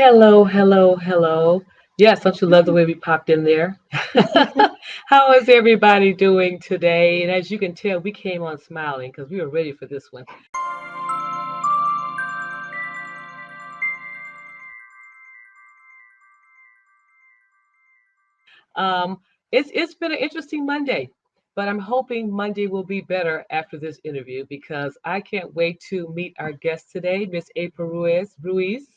Hello, hello, hello. Yes, don't you love the way we popped in there? How is everybody doing today? And as you can tell, we came on smiling because we were ready for this one. Um, it's been an interesting Monday, but I'm hoping Monday will be better after this interview because I can't wait to meet our guest today, Miss April Ruiz. Ruiz.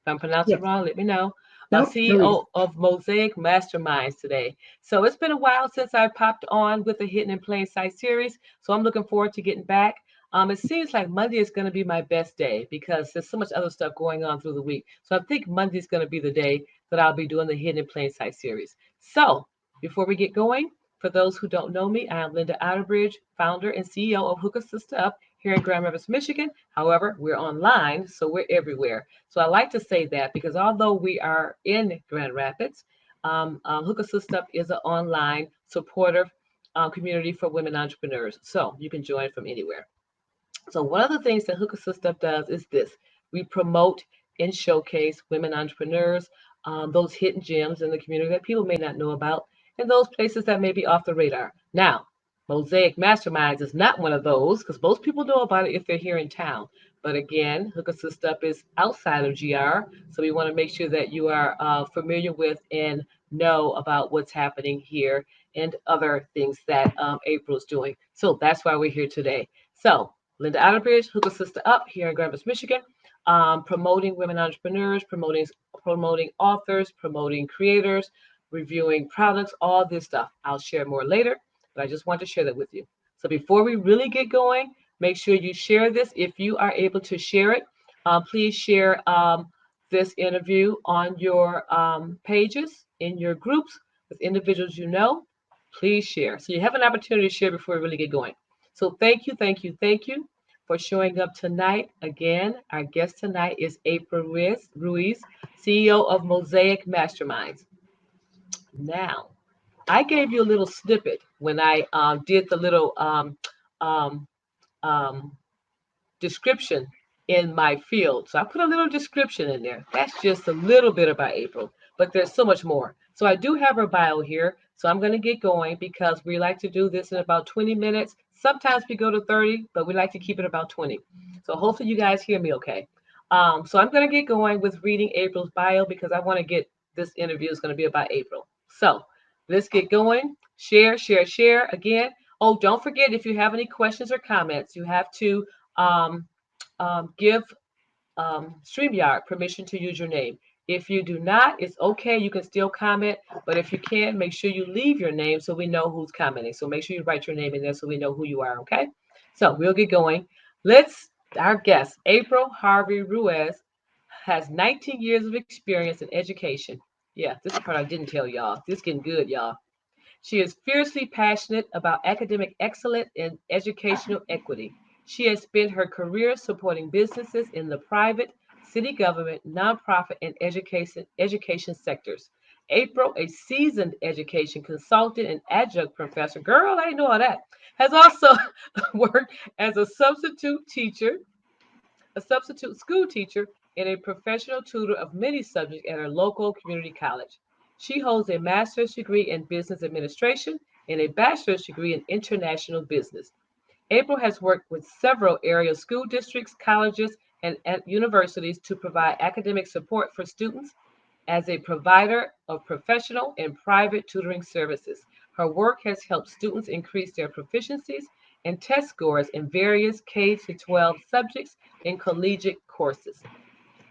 If I'm pronouncing it Yes. wrong, let me know. Nope. Ruiz. CEO of Mosiac Masterminds today. So it's been a while since I popped on with the Hidden in Plain Sight series. So I'm looking forward to getting back. It seems like Monday is going to be my best day because there's so much other stuff going on through the week. So I think Monday is going to be the day that I'll be doing the Hidden in Plain Sight series. So before we get going, for those who don't know me, I am Linda Outerbridge, founder and CEO of Hook a Sister Up here in Grand Rapids, Michigan. However, we're online, so we're everywhere. So I like to say that because although we are in Grand Rapids, Hook a Sister Up is an online supportive community for women entrepreneurs. So you can join from anywhere. So one of the things that Hook a Sister Up does is this: we promote and showcase women entrepreneurs, those hidden gems in the community that people may not know about, and those places that may be off the radar. Now, Mosiac Masterminds is not one of those because most people know about it if they're here in town. But again, Hook a Sister Up is outside of GR, so we want to make sure that you are familiar with and know about what's happening here and other things that April's doing. So that's why we're here today. So Linda Outerbridge, Hook a Sister Up here in Grand Rapids, Michigan, promoting women entrepreneurs, promoting authors, promoting creators, reviewing products, all this stuff. I'll share more later, but I just want to share that with you. So before we really get going, make sure you share this if you are able to share it. Please share this interview on your pages, in your groups, with individuals you know. Please share. So you have an opportunity to share before we really get going. So thank you, thank you, thank you for showing up tonight. Again, our guest tonight is April Ruiz, CEO of Mosiac Masterminds. Now, I gave you a little snippet when I did the little um, um, description in my field. So I put a little description in there. That's just a little bit about April, but there's so much more. So I do have her bio here. So I'm going to get going because we like to do this in about 20 minutes. Sometimes we go to 30, but we like to keep it about 20. So hopefully you guys hear me okay. So I'm going to get going with reading April's bio because I want to get this interview is going to be about April. So let's get going. Share, share, share again. Oh, don't forget if you have any questions or comments, you have to um, give StreamYard permission to use your name. If you do not, it's okay. You can still comment, but if you can, make sure you leave your name so we know who's commenting. So make sure you write your name in there so we know who you are, okay? So we'll get going. Our guest, April Harvey Ruiz, has 19 years of experience in education. Yeah, this part I didn't tell y'all. This getting good, y'all. She is fiercely passionate about academic excellence and educational equity. She has spent her career supporting businesses in the private, city government, nonprofit, and education sectors. April, a seasoned education consultant and adjunct professor, girl, I didn't know all that, has also worked as a substitute school teacher, and a professional tutor of many subjects at her local community college. She holds a master's degree in business administration and a bachelor's degree in international business. April has worked with several area school districts, colleges, and at universities to provide academic support for students as a provider of professional and private tutoring services. Her work has helped students increase their proficiencies and test scores in various K 12 subjects in collegiate courses.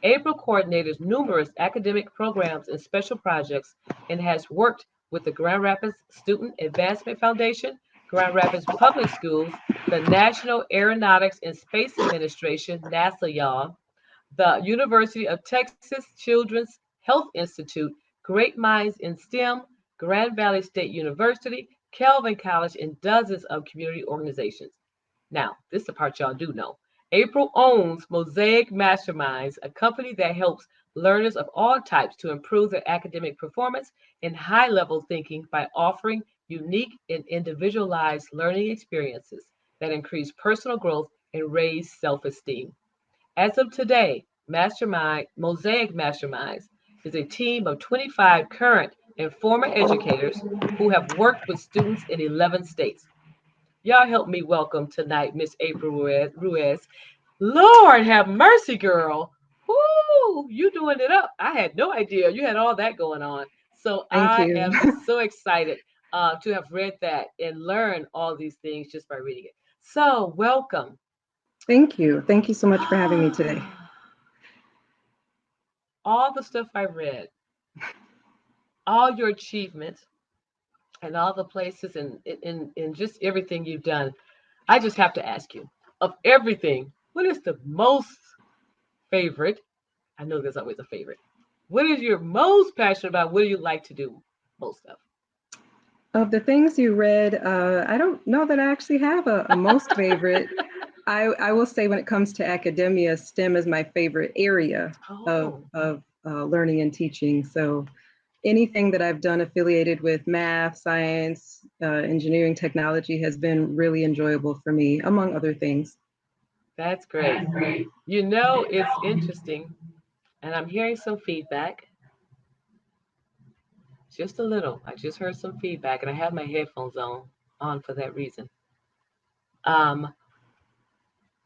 April coordinated numerous academic programs and special projects and has worked with the Grand Rapids Student Advancement Foundation, Grand Rapids Public Schools, the National Aeronautics and Space Administration, NASA y'all, the University of Texas Children's Health Institute, Great Minds in STEM, Grand Valley State University, Calvin College, and dozens of community organizations. Now, this is the part y'all do know. April owns Mosiac Masterminds, a company that helps learners of all types to improve their academic performance and high level thinking by offering unique and individualized learning experiences that increase personal growth and raise self esteem. As of today, Mosiac Masterminds is a team of 25 current and former educators who have worked with students in 11 states. Y'all help me welcome tonight Miss April Ruiz. Lord have mercy, girl. Woo, you doing it up. I had no idea you had all that going on. So Thank I you. am just so excited to have read that and learn all these things just by reading it. So welcome. Thank you. Thank you so much for having me today. All the stuff I read, all your achievements, and all the places and just everything you've done. I just have to ask you, of everything, what is the most favorite? I know there's always a favorite. What is your most passionate about? What do you like to do most of? Of the things you read, I don't know that I actually have a most favorite. I will say when it comes to academia, STEM is my favorite area Oh, of learning and teaching. So anything that I've done affiliated with math, science, engineering, technology has been really enjoyable for me, among other things. that's great. You know, it's interesting, and I'm hearing some feedback, just a little. I just heard some feedback, and I have my headphones on for that reason. Um,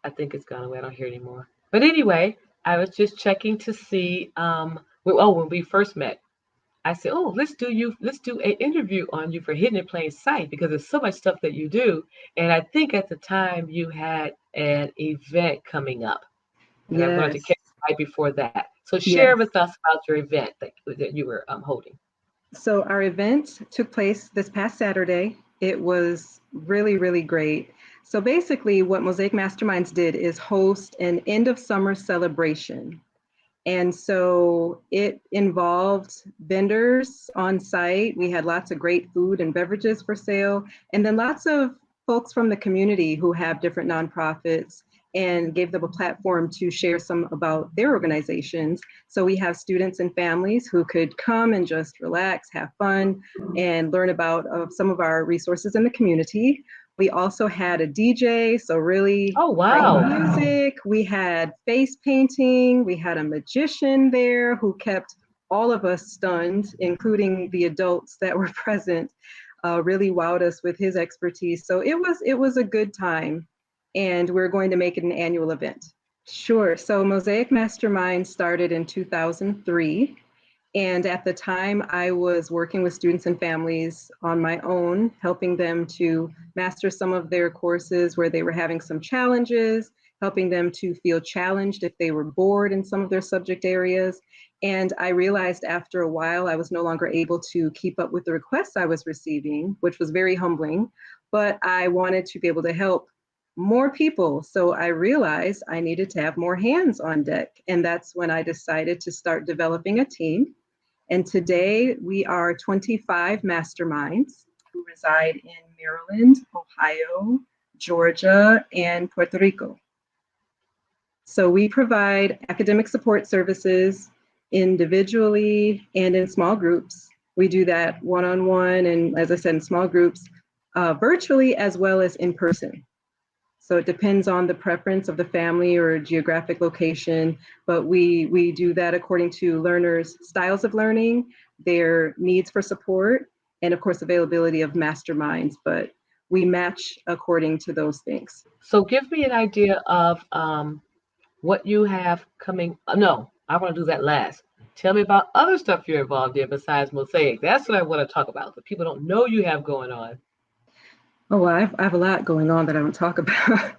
I think it's gone away. I don't hear it anymore. But anyway, I was just checking to see. When we first met, I said, "Oh, let's do an interview on you for Hidden in Plain Sight because there's so much stuff that you do." And I think at the time you had an event coming up, and I'm going to Yes, catch right before that. So share yes. with us about your event that you were holding. So our event took place this past Saturday. It was really, really great. So basically, what Mosaic Masterminds did is host an end of summer celebration. And so it involved vendors on site. We had lots of great food and beverages for sale, and then lots of folks from the community who have different nonprofits and gave them a platform to share some about their organizations. So we have students and families who could come and just relax, have fun, and learn about some of our resources in the community. We also had a DJ, so really Oh great wow! music. We had face painting. We had a magician there who kept all of us stunned, including the adults that were present. Really wowed us with his expertise. So it was a good time, and we're going to make it an annual event. Sure. So Mosaic Mastermind started in 2003. And at the time, I was working with students and families on my own, helping them to master some of their courses where they were having some challenges, helping them to feel challenged if they were bored in some of their subject areas. And I realized after a while, I was no longer able to keep up with the requests I was receiving, which was very humbling, but I wanted to be able to help more people. So I realized I needed to have more hands on deck. And that's when I decided to start developing a team. And today we are 25 masterminds who reside in Maryland, Ohio, Georgia, and Puerto Rico. So we provide academic support services individually and in small groups. We do that one on one and, as I said, in small groups, virtually as well as in person. So it depends on the preference of the family or geographic location, but we do that according to learners' styles of learning, their needs for support, and of course availability of masterminds. But we match according to those things. So give me an idea of what you have coming. No, I want to do that last. Tell me about other stuff you're involved in besides Mosaic. That's what I want to talk about. That people don't know you have going on. Oh, well, I have a lot going on that I don't talk about.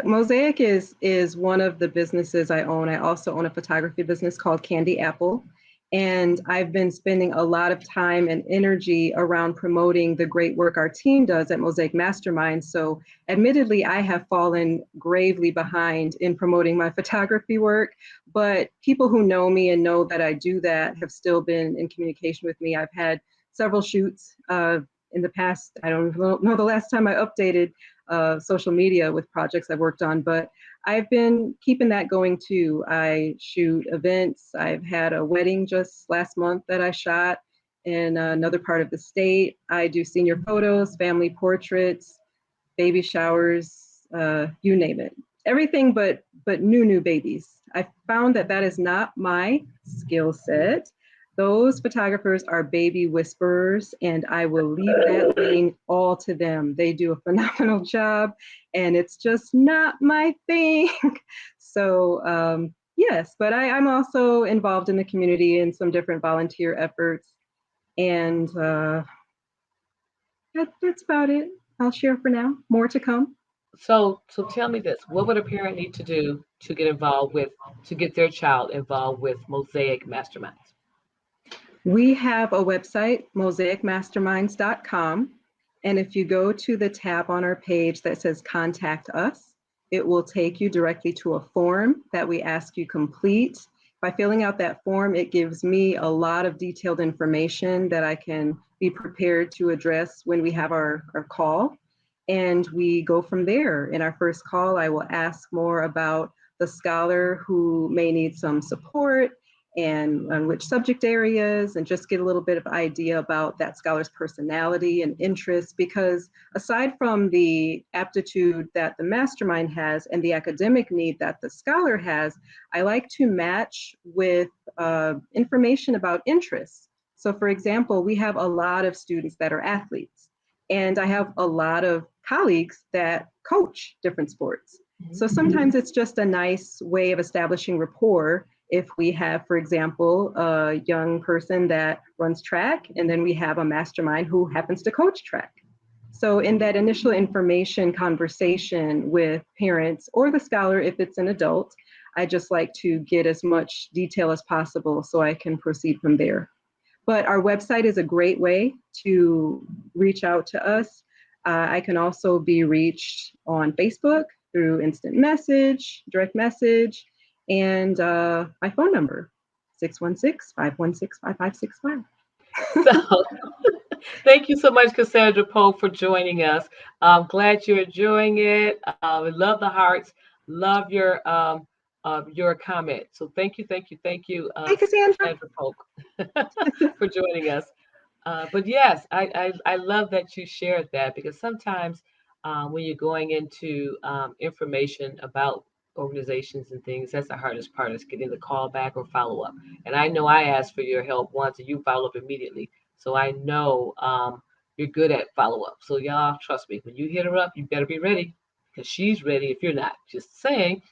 Mosaic is one of the businesses I own. I also own a photography business called Candy Apple, and I've been spending a lot of time and energy around promoting the great work our team does at Mosaic Mastermind. So, admittedly, I have fallen gravely behind in promoting my photography work, but people who know me and know that I do that have still been in communication with me. I've had several shoots in the past. I don't know the last time I updated social media with projects I've worked on, but I've been keeping that going too. I shoot events. I've had a wedding just last month that I shot in another part of the state. I do senior photos, family portraits, baby showers, you name it. Everything but but new babies. I found that that is not my skill set. Those photographers are baby whisperers, and I will leave that lane all to them. They do a phenomenal job, and it's just not my thing. So, yes, but I'm also involved in the community in some different volunteer efforts, and that's about it. I'll share for now. More to come. So tell me this: what would a parent need to do to get involved with to get their child involved with Mosaic Masterminds? We have a website, mosiacmasterminds.com. And if you go to the tab on our page that says Contact Us, it will take you directly to a form that we ask you complete. By filling out that form, it gives me a lot of detailed information that I can be prepared to address when we have our call. And we go from there. In our first call, I will ask more about the scholar who may need some support and on which subject areas, and just get a little bit of idea about that scholar's personality and interests. Because aside from the aptitude that the mastermind has and the academic need that the scholar has, I like to match with information about interests. So for example, we have a lot of students that are athletes, and I have a lot of colleagues that coach different sports. So sometimes it's just a nice way of establishing rapport if we have, for example, a young person that runs track, and then we have a mastermind who happens to coach track. So in that initial information conversation with parents or the scholar, if it's an adult, I just like to get as much detail as possible so I can proceed from there. But our website is a great way to reach out to us. I can also be reached on Facebook through instant message, direct message, and my phone number, 616-516-5565. So thank you so much, Cassandra Poe, for joining us. I'm glad you're enjoying it. I love the hearts. Love your comment. So thank you, Hey, Cassandra. Cassandra Polk, for joining us. But yes, I love that you shared that, because sometimes when you're going into information about organizations and things, that's the hardest part, is getting the call back or follow up. And I know I asked for your help once and you follow up immediately. So I know you're good at follow up. So y'all, trust me, when you hit her up, you better be ready, because she's ready if you're not. Just saying.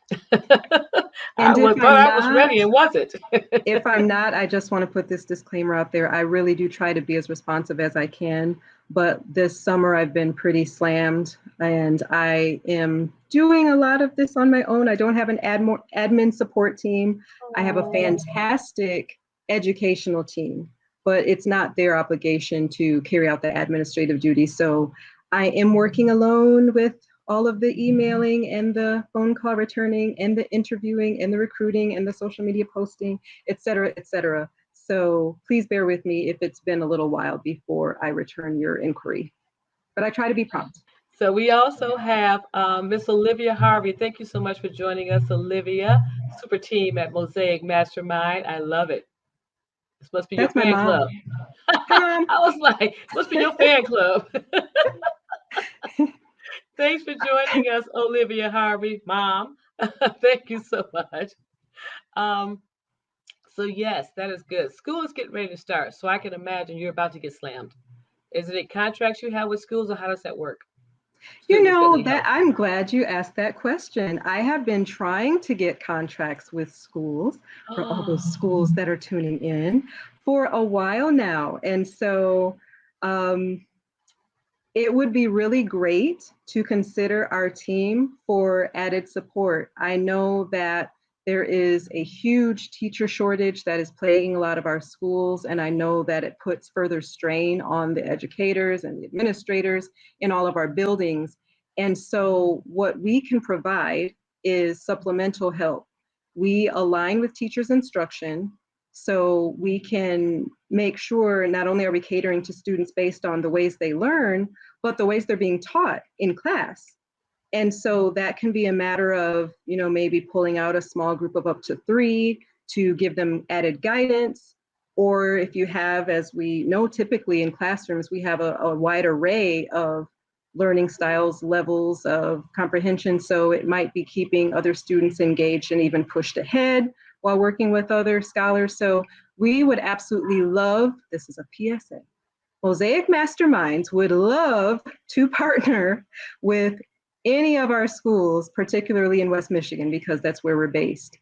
And if Thought I'm I was not, ready and wasn't. if I'm not, I just want to put this disclaimer out there. I really do try to be as responsive as I can, but this summer I've been pretty slammed, and I am doing a lot of this on my own. I don't have an admin support team. I have a fantastic educational team, but it's not their obligation to carry out the administrative duties. So I am working alone with all of the emailing and the phone call returning and the interviewing and the recruiting and the social media posting, et cetera, et cetera. So please bear with me if it's been a little while before I return your inquiry, but I try to be prompt. So we also have Miss Olivia Harvey. Thank you so much for joining us, Olivia. Super team at Mosaic Mastermind. I love it. This must be your That's my fan mom. club. Hi, Mom. I was like, must be your fan club. Thanks for joining us, Olivia Harvey, Mom. Thank you so much. Um, so yes, that is good. School is getting ready to start, so I can imagine you're about to get slammed. Is it contracts you have with schools, or how does that work? You Students that know, need that help. I'm glad you asked that question. I have been trying to get contracts with schools, for all those schools that are tuning in, for a while now. And so um, it would be really great to consider our team for added support. I know that there is a huge teacher shortage that is plaguing a lot of our schools, and I know that it puts further strain on the educators and the administrators in all of our buildings. And so what we can provide is supplemental help. We align with teachers' instruction, so we can make sure not only are we catering to students based on the ways they learn, but the ways they're being taught in class. And so that can be a matter of, maybe pulling out a small group of up to 3 to give them added guidance. Or if you have, as we know, typically in classrooms, we have a wide array of, learning styles, levels of comprehension. So it might be keeping other students engaged and even pushed ahead while working with other scholars. So we would absolutely love, this is a PSA, Mosiac Masterminds would love to partner with any of our schools, particularly in West Michigan, because that's where we're based.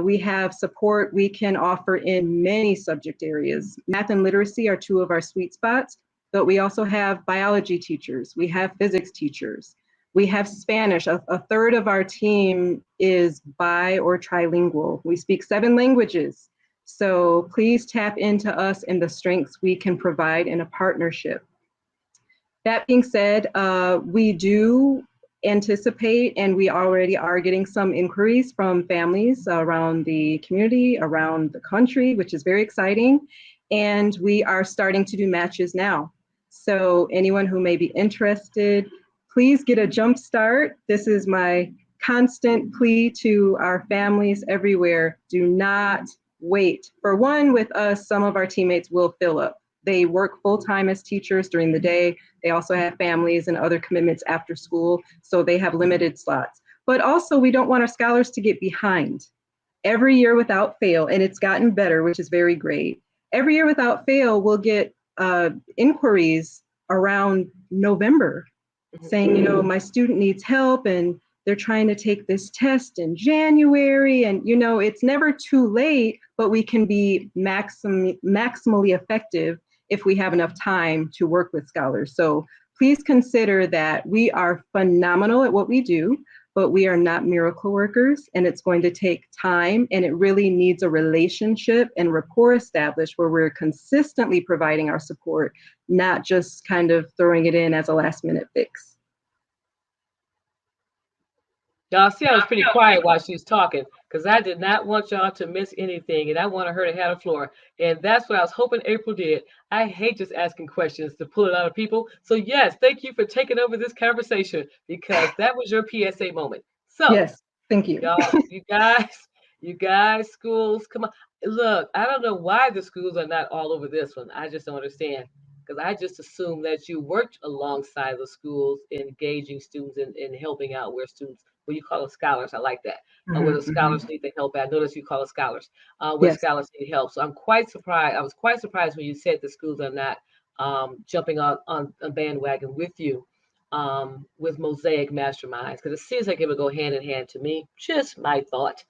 We have support we can offer in many subject areas. Math and literacy are two of our sweet spots, but we also have biology teachers, we have physics teachers, we have Spanish. A third of our team is bi or trilingual. We speak 7 languages. So please tap into us and the strengths we can provide in a partnership. That being said, we do anticipate, and we already are getting some inquiries from families around the community, around the country, which is very exciting. And we are starting to do matches now. So anyone who may be interested, please get a jump start. This is my constant plea to our families everywhere. Do not wait. For one, with us, some of our teammates will fill up. They work full-time as teachers during the day. They also have families and other commitments after school, so they have limited slots. But also, we don't want our scholars to get behind. Every year without fail, and it's gotten better, which is very great. Every year without fail, we'll get inquiries around November saying, you know, my student needs help and they're trying to take this test in January. And, you know, it's never too late, but we can be maximally effective if we have enough time to work with scholars. So please consider that we are phenomenal at what we do, but we are not miracle workers, and it's going to take time, and it really needs a relationship and rapport established where we're consistently providing our support, not just kind of throwing it in as a last minute fix. Y'all see, I was pretty quiet while she was talking because I did not want y'all to miss anything, and I wanted her to have the floor. And that's what I was hoping April did. I hate just asking questions to pull it out of people. So yes, thank you for taking over this conversation because that was your PSA moment. So Yes, thank you. y'all, you guys, schools, come on. Look, I don't know why the schools are not all over this one. I just don't understand because I just assumed that you worked alongside the schools, engaging students and helping out where students, what you call them scholars. I like that. Where the scholars need the help at. Notice you call it scholars. Where Yes. scholars need help. So I'm quite surprised. I was quite surprised when you said the schools are not jumping on a bandwagon with you with Mosiac Masterminds because it seems like it would go hand in hand to me. Just my thought.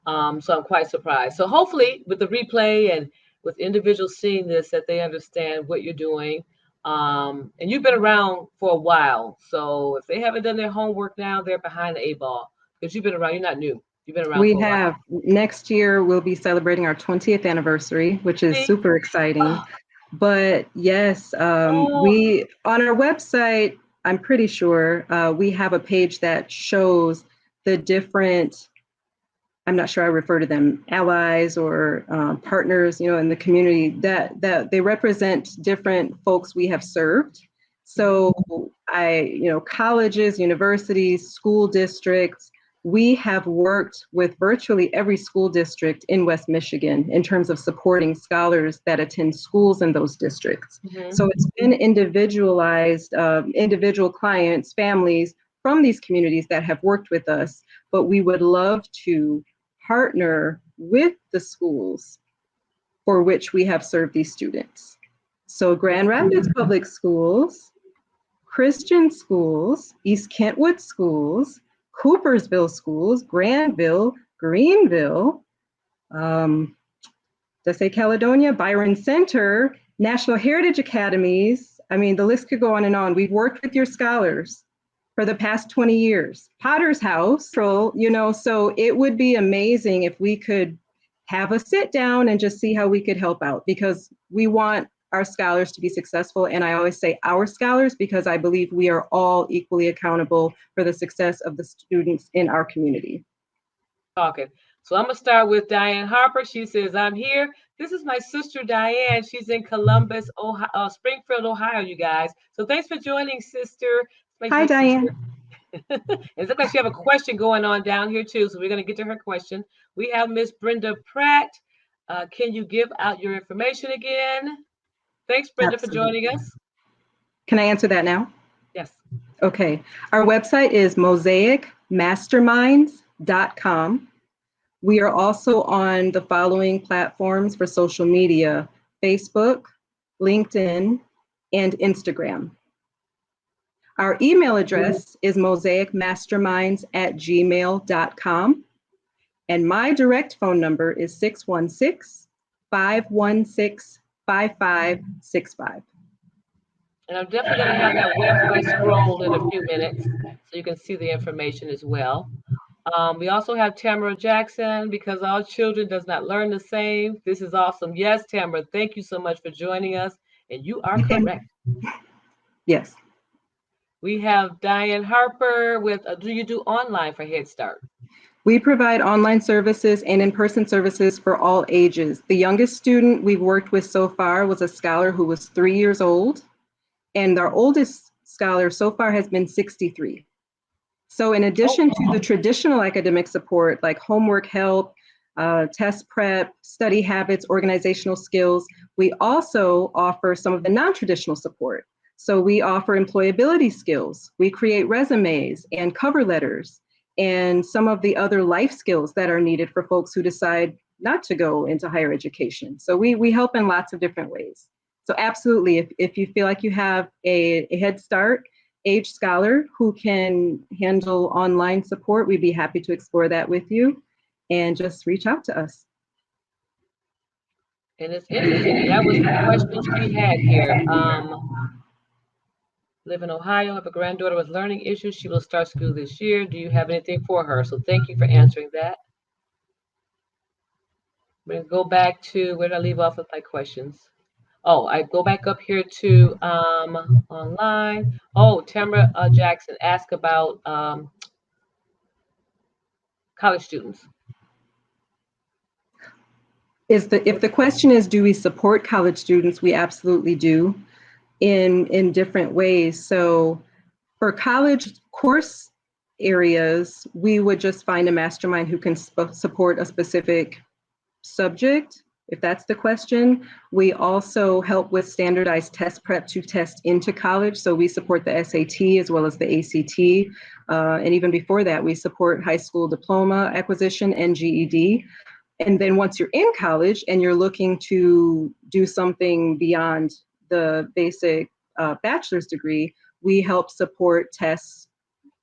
So I'm quite surprised. So hopefully, with the replay and with individuals seeing this, that they understand what you're doing. And you've been around for a while, so if they haven't done their homework now, they're behind the 8 ball because you've been around. You're not new. You've been around We for a while. have, next year, we'll be celebrating our 20th anniversary, which is See? super exciting. Oh, But yes, oh, we, on our website, I'm pretty sure we have a page that shows the different, I'm not sure I refer to them, allies or partners, you know, in the community that they represent different folks we have served. So you know, colleges, universities, school districts, we have worked with virtually every school district in West Michigan in terms of supporting scholars that attend schools in those districts. So it's been individualized, individual clients, families from these communities that have worked with us, but we would love to partner with the schools for which we have served these students. So Grand Rapids Public Schools, Christian schools, East Kentwood schools, Coopersville schools, Granville, Greenville, Desai Caledonia, Byron Center, National Heritage Academies. I mean, the list could go on and on. We've worked with your scholars for the past 20 years. Potter's House, you know, so it would be amazing if we could have a sit down and just see how we could help out because we want our scholars to be successful. And I always say our scholars because I believe we are all equally accountable for the success of the students in our community. talking. So I'm gonna start with Diane Harper. She says, "I'm here. This is my sister Diane. She's in Columbus, Ohio, Springfield, Ohio. You guys. So thanks for joining, sister. Hi, Diane. It looks like she have a question going on down here too. So we're gonna get to her question. We have Miss Brenda Pratt. Can you give out your information again? Thanks, Brenda, for Absolutely. joining us. Can I answer that now? Yes. Okay. Our website is mosiacmasterminds.com. We are also on the following platforms for social media: Facebook, LinkedIn, and Instagram. Our email address is mosiacmasterminds@gmail.com. And my direct phone number is 616-516-5565. And I'm definitely going to have that website scrolled in a few minutes so you can see the information as well. We also have Tamara Jackson, because all children does not learn the same. This is awesome. Yes, Tamara, thank you so much for joining us. And you are correct. Yes. We have Diane Harper with, do you do online for Head Start? We provide online services and in-person services for all ages. The youngest student we've worked with so far was a scholar who was 3 years old, and our oldest scholar so far has been 63. So in addition to the traditional academic support like homework help, test prep, study habits, organizational skills, we also offer some of the non-traditional support. So we offer employability skills, we create resumes and cover letters, and some of the other life skills that are needed for folks who decide not to go into higher education. So we help in lots of different ways. So absolutely, if you feel like you have a Head Start age scholar who can handle online support, we'd be happy to explore that with you, and just reach out to us. And it's interesting. That was the question she had here. Live in Ohio, have a granddaughter with learning issues. She will start school this year. Do you have anything for her? So thank you for answering that. We're going to go back to, where did I leave off with my questions? Oh, I go back up here to online. Oh, Tamara Jackson asked about college students. If the question is, do we support college students? We absolutely do in different ways. So for college course areas, we would just find a mastermind who can support a specific subject, if that's the question. We also help with standardized test prep to test into college. So we support the SAT as well as the ACT. And even before that, we support high school diploma acquisition and GED. And then once you're in college and you're looking to do something beyond the basic bachelor's degree, we help support tests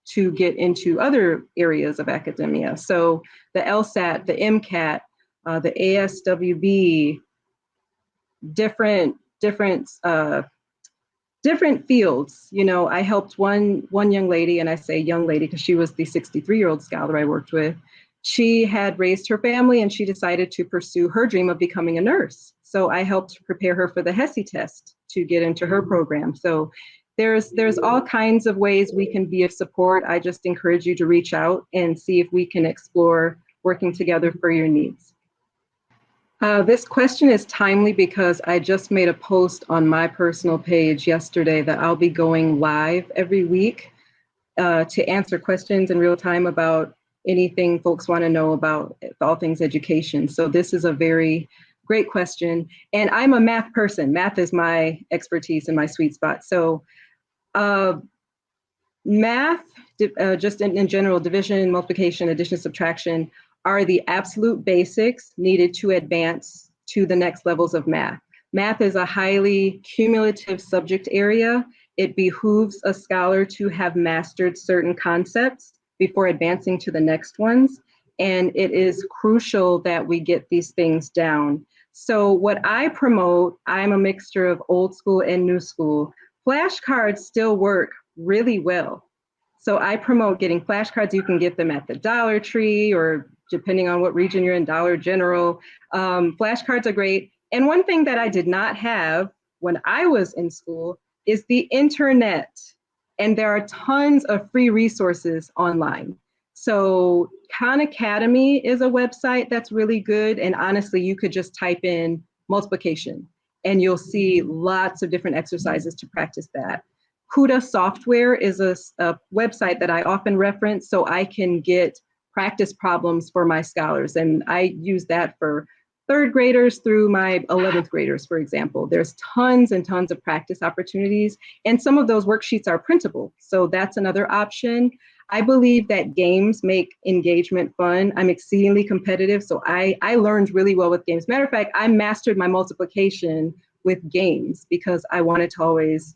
to get into other areas of academia. So the LSAT, the MCAT, the ASWB, different fields. You know, I helped one young lady, and I say young lady because she was the 63-year-old scholar I worked with. She had raised her family and she decided to pursue her dream of becoming a nurse. So I helped prepare her for the HESI test to get into her program. So there's all kinds of ways we can be of support. I just encourage you to reach out and see if we can explore working together for your needs. This question is timely because I just made a post on my personal page yesterday that I'll be going live every week to answer questions in real time about anything folks want to know about all things education. So this is a very great question. And I'm a math person. Math is my expertise and my sweet spot. So math, just in general, division, multiplication, addition, subtraction, are the absolute basics needed to advance to the next levels of math. Math is a highly cumulative subject area. It behooves a scholar to have mastered certain concepts before advancing to the next ones. And it is crucial that we get these things down. So what I promote, I'm a mixture of old school and new school. Flashcards still work really well. So I promote getting flashcards. You can get them at the Dollar Tree or, depending on what region you're in, Dollar General. Flashcards are great. And one thing that I did not have when I was in school is the internet. And there are tons of free resources online. So Khan Academy is a website that's really good. And honestly, you could just type in multiplication and you'll see lots of different exercises to practice that. Kuda Software is a website that I often reference so I can get practice problems for my scholars. And I use that for third graders through my 11th graders, for example. There's tons and tons of practice opportunities, and some of those worksheets are printable. So that's another option. I believe that games make engagement fun. I'm exceedingly competitive, so I learned really well with games. Matter of fact, I mastered my multiplication with games because I wanted to always,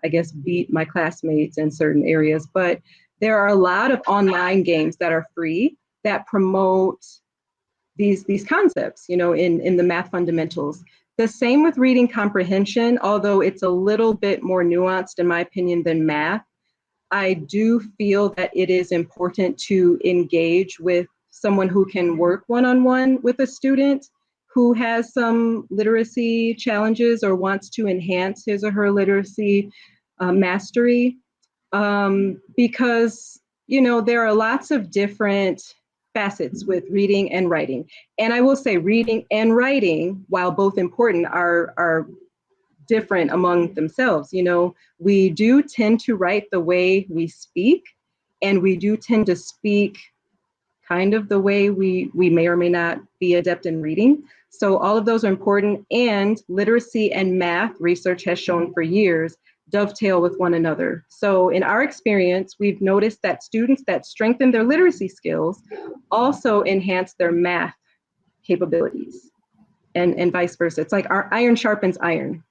I guess, beat my classmates in certain areas. But there are a lot of online games that are free that promote these concepts, in the math fundamentals. The same with reading comprehension, although it's a little bit more nuanced, in my opinion, than math. I do feel that it is important to engage with someone who can work one-on-one with a student who has some literacy challenges or wants to enhance his or her literacy mastery, because, there are lots of different facets with reading and writing. And I will say reading and writing, while both important, are different among themselves. We do tend to write the way we speak, and we do tend to speak kind of the way we may or may not be adept in reading. So all of those are important, and literacy and math research has shown for years dovetail with one another. So in our experience, we've noticed that students that strengthen their literacy skills also enhance their math capabilities, and vice versa. It's like our iron sharpens iron.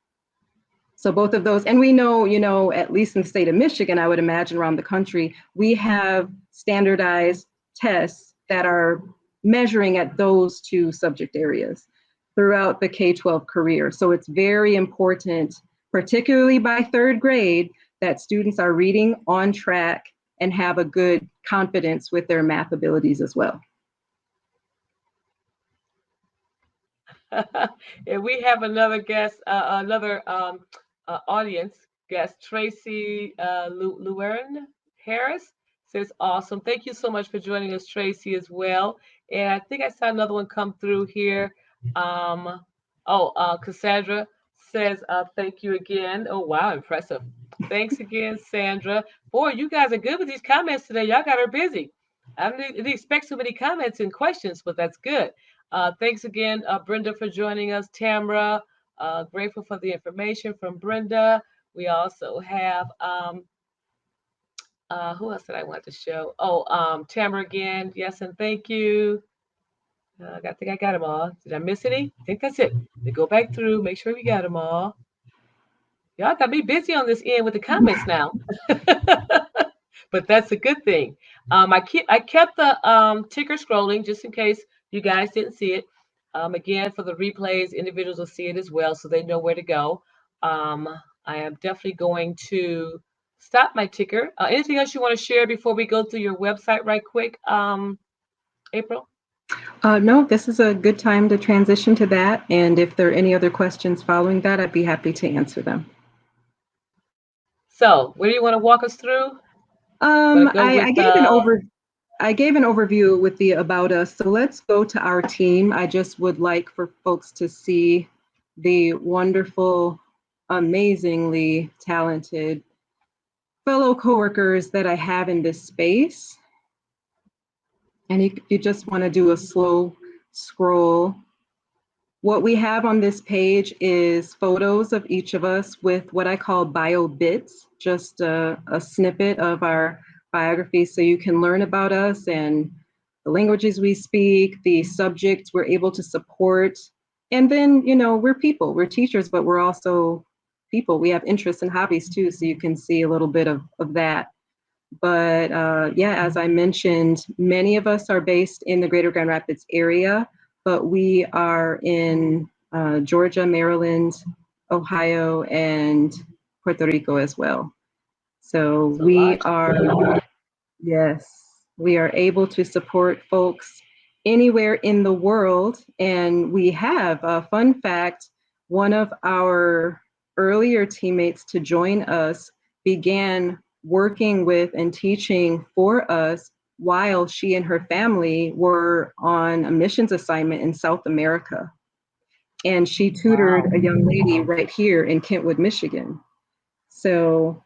So both of those, and we know, at least in the state of Michigan, I would imagine around the country, we have standardized tests that are measuring at those two subject areas throughout the K-12 career. So it's very important, particularly by third grade, that students are reading on track and have a good confidence with their math abilities as well. And we have another guest, another audience guest, Tracy Luern Harris says, awesome. Thank you so much for joining us, Tracy, as well. And I think I saw another one come through here. Cassandra says, thank you again. Oh, wow, impressive. Thanks again, Sandra. Boy, you guys are good with these comments today. Y'all got her busy. I didn't expect so many comments and questions, but that's good. Thanks again, Brenda, for joining us. Tamara, grateful for the information from Brenda. We also have, who else did I want to show? Oh, Tamara again. Yes, and thank you. I think I got them all. Did I miss any? I think that's it. We go back through, make sure we got them all. Y'all got me busy on this end with the comments now. But that's a good thing. I kept the ticker scrolling just in case you guys didn't see it. Again, for the replays, individuals will see it as well, so they know where to go. I am definitely going to stop my ticker. Anything else you want to share before we go through your website right quick, April? No, this is a good time to transition to that. And if there are any other questions following that, I'd be happy to answer them. So, what do you want to walk us through? I gave an overview with the About Us. So let's go to our team. I just would like for folks to see the wonderful, amazingly talented fellow coworkers that I have in this space. And if you just want to do a slow scroll, what we have on this page is photos of each of us with what I call bio bits, just a snippet of our biography so you can learn about us and the languages we speak, the subjects we're able to support. And then, we're people, we're teachers, but we're also people. We have interests and hobbies too, so you can see a little bit of that. But as I mentioned, many of us are based in the greater Grand Rapids area, but we are in Georgia, Maryland, Ohio, and Puerto Rico as well. So we are able to support folks anywhere in the world. And we have a fun fact, one of our earlier teammates to join us began working with and teaching for us while she and her family were on a missions assignment in South America. And she tutored a young lady right here in Kentwood, Michigan. So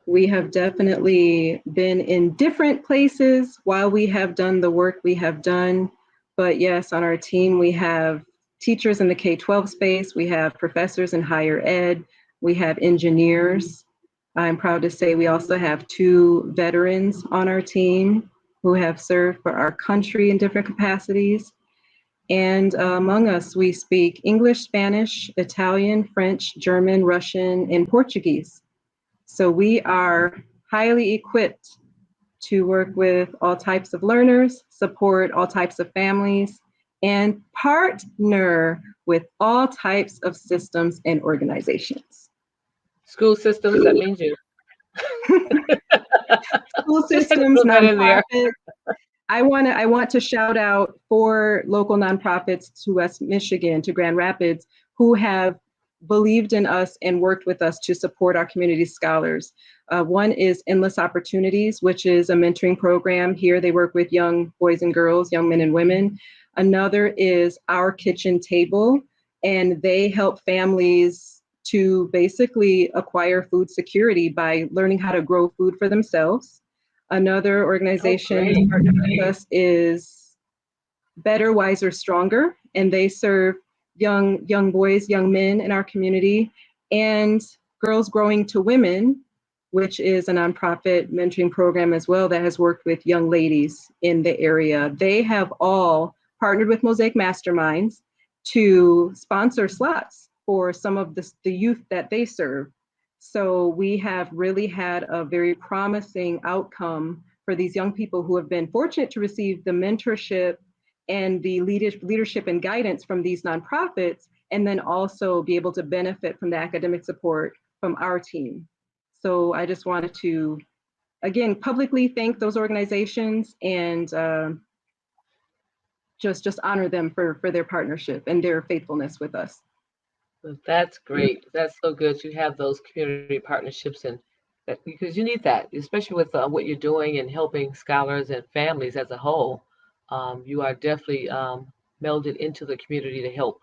we have definitely been in different places while we have done the work we have done, But yes, on our team, we have teachers in the K-12 space, we have professors in higher ed, we have engineers. I'm proud to say we also have 2 veterans on our team who have served for our country in different capacities. And among us, we speak English, Spanish, Italian, French, German, Russian, and Portuguese. So we are highly equipped to work with all types of learners, support all types of families, and partner with all types of systems and organizations. School systems, that means you. School Just had to systems, throw that in there. nonprofits. I want to shout out 4 local nonprofits to West Michigan, to Grand Rapids, who have believed in us and worked with us to support our community scholars. One is Endless Opportunities, which is a mentoring program. Here they work with young boys and girls, young men and women. Another is Our Kitchen Table, and they help families to basically acquire food security by learning how to grow food for themselves. Another Oh, organization great. that partners with us is Better, Wiser, Stronger, and they serve young boys, young men in our community, and Girls Growing to Women, which is a nonprofit mentoring program as well that has worked with young ladies in the area. They have all partnered with Mosiac Masterminds to sponsor slots for some of the youth that they serve. So we have really had a very promising outcome for these young people who have been fortunate to receive the mentorship and the leadership and guidance from these nonprofits, and then also be able to benefit from the academic support from our team. So I just wanted to, again, publicly thank those organizations and just honor them for their partnership and their faithfulness with us. Well, that's great. That's so good. You have those community partnerships, and that because you need that, especially with what you're doing and helping scholars and families as a whole. You are definitely melded into the community to help.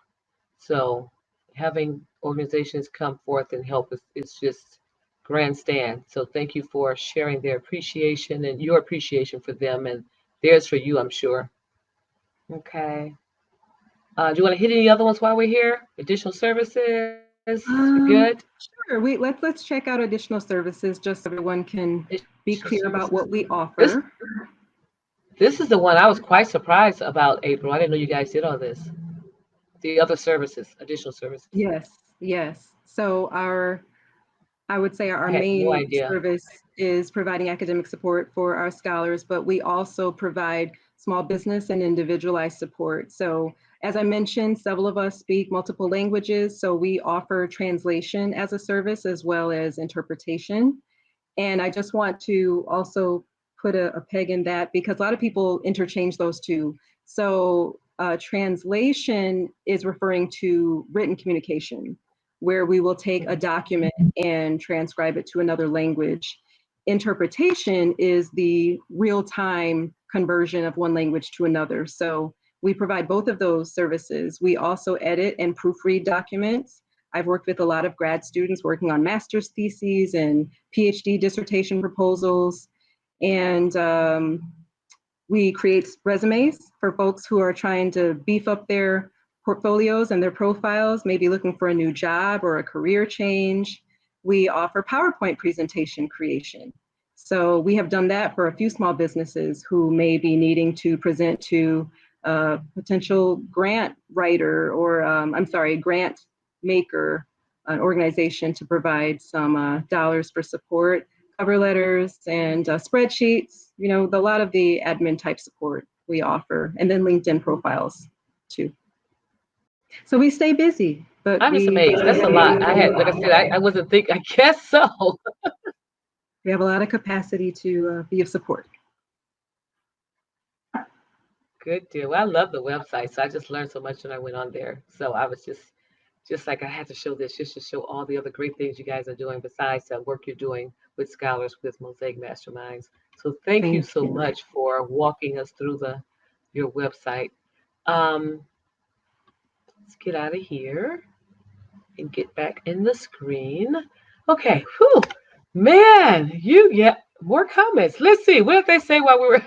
So having organizations come forth and help is just grandstand. So thank you for sharing their appreciation and your appreciation for them and theirs for you, I'm sure. Okay. Do you want to hit any other ones while we're here? Additional services? We good? Sure. Let's check out additional services just so everyone can Additional be clear services. about what we This offer. this is the one I was quite surprised about, April. I didn't know you guys did all this. The other services, additional services. Yes, yes. So I would say I our had no main idea. service is providing academic support for our scholars, but we also provide small business and individualized support. So as I mentioned, several of us speak multiple languages, so we offer translation as a service as well as interpretation. And I just want to also put a peg in that because a lot of people interchange those two. So translation is referring to written communication, where we will take a document and transcribe it to another language. Interpretation is the real-time conversion of one language to another. So we provide both of those services. We also edit and proofread documents. I've worked with a lot of grad students working on master's theses and PhD dissertation proposals. And we create resumes for folks who are trying to beef up their portfolios and their profiles, maybe looking for a new job or a career change. We offer PowerPoint presentation creation. So we have done that for a few small businesses who may be needing to present to a potential grant writer or, grant maker, an organization to provide some dollars for support, cover letters and spreadsheets, a lot of the admin type support we offer, and then LinkedIn profiles too. So we stay busy, but I'm just we amazed. That's a lot. I had, like I said, I wasn't think. I guess so. we have a lot of capacity to be of support. Good deal. Well, I love the website, so I just learned so much when I went on there. So I was just like I had to show this, just to show all the other great things you guys are doing besides the work you're doing with scholars with Mosaic Masterminds. So thank you Thank so you. much for walking us through the your website. Um, let's get out of here and get back in the screen. Okay, whew, man, yeah, More comments. Let's see. What did they say while we were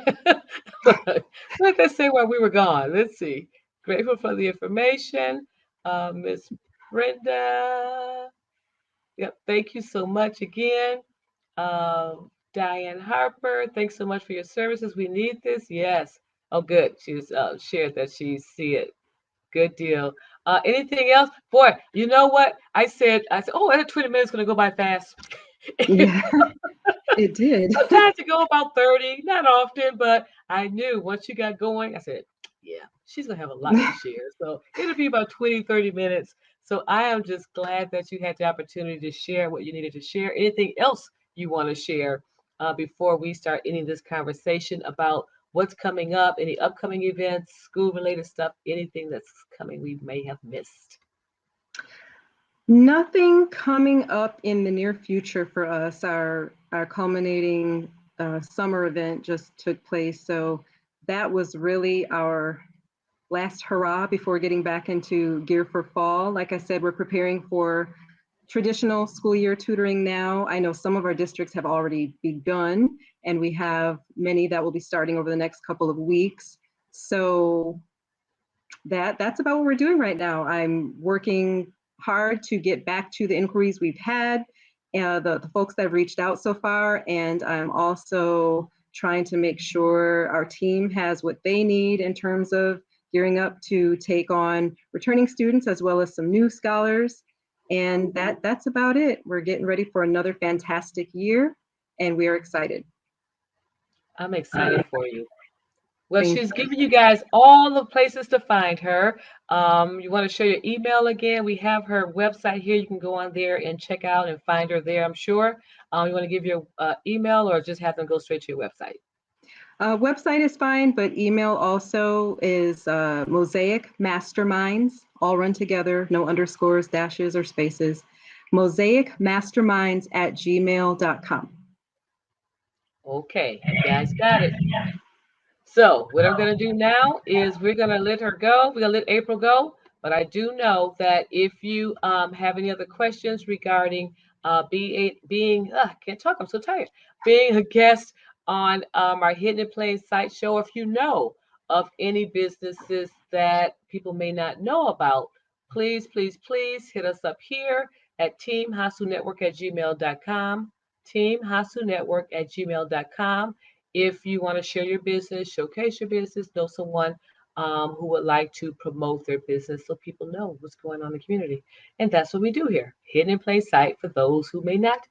what did they say while we were gone? Let's see. Grateful for the information. Miss Brenda. Yep, thank you so much again. Diane Harper, thanks so much for your services. We need this. Yes. Oh, good. She's shared that she see it. Good deal. Anything else? Boy, you know what? I said, oh, that 20 minutes gonna go by fast. Yeah, it did. Sometimes it go about 30, not often, but I knew once you got going, I said, yeah, she's gonna have a lot to share. So it'll be about 20, 30 minutes. So I am just glad that you had the opportunity to share what you needed to share. Anything else you want to share before we start ending this conversation about what's coming up, any upcoming events, school related stuff, anything that's coming we may have missed? Nothing coming up in the near future for us. Our culminating summer event just took place, so that was really our last hurrah before getting back into gear for fall. Like I said, we're preparing for traditional school year tutoring now. I know some of our districts have already begun, and we have many that will be starting over the next couple of weeks. So that's about what we're doing right now. I'm working hard to get back to the inquiries we've had, the folks that have reached out so far, and I'm also trying to make sure our team has what they need in terms of gearing up to take on returning students as well as some new scholars. And that's about it. We're getting ready for another fantastic year, and we are excited. I'm excited for you. Well, Thank she's you. giving you guys all the places to find her. You want to share your email again? We have her website here. You can go on there and check out and find her there, I'm sure. You want to give your email or just have them go straight to your website? Website is fine, but email also is Mosiac Masterminds, all run together, no underscores, dashes, or spaces. Mosiacmasterminds@gmail.com. Okay, you guys got it. So what I'm going to do now is we're going to let her go. We're going to let April go. But I do know that if you have any other questions regarding I can't talk, I'm so tired, being a guest on our Hidden in Plain Sight show, if you know of any businesses that people may not know about, please, please, please hit us up here at teamhasunetwork@gmail.com, teamhasunetwork@gmail.com. If you want to share your business, showcase your business, know someone who would like to promote their business so people know what's going on in the community. And that's what we do here, hidden in plain sight for those who may not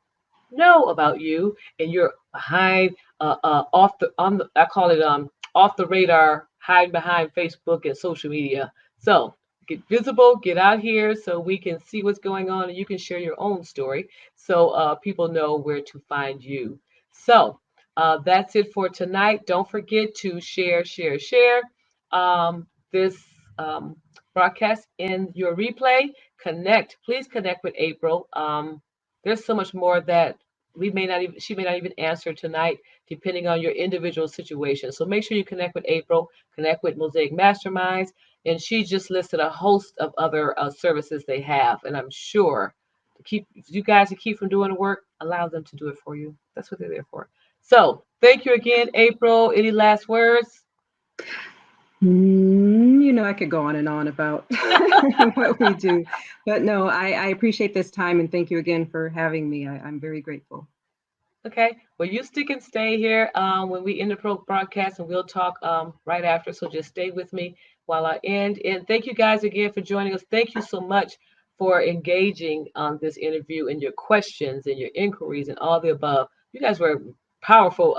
know about you and you're behind off the on the I call it off the radar, hiding behind Facebook and social media. So get visible, get out here so we can see what's going on and you can share your own story so people know where to find you. So that's it for tonight. Don't forget to share this um, broadcast in your replay. Connect. Please connect with April. There's so much more that she may not even answer tonight, depending on your individual situation. So make sure you connect with April, connect with Mosiac Masterminds, and she just listed a host of other services they have. And I'm sure to keep you guys to keep from doing the work, allow them to do it for you. That's what they're there for. So thank you again, April. Any last words? I could go on and on about what we do, but no, I appreciate this time and thank you again for having me. I'm very grateful. Okay. Well, you stick and stay here when we end the broadcast, and we'll talk right after. So just stay with me while I end. And thank you guys again for joining us. Thank you so much for engaging on this interview and your questions and your inquiries and all the above. You guys were powerful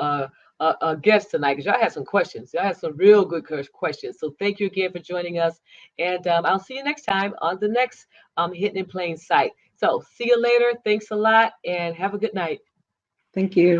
guests tonight because y'all had some questions. Y'all had some real good questions. So thank you again for joining us. And I'll see you next time on the next Hidden in Plain Sight. So see you later. Thanks a lot and have a good night. Thank you.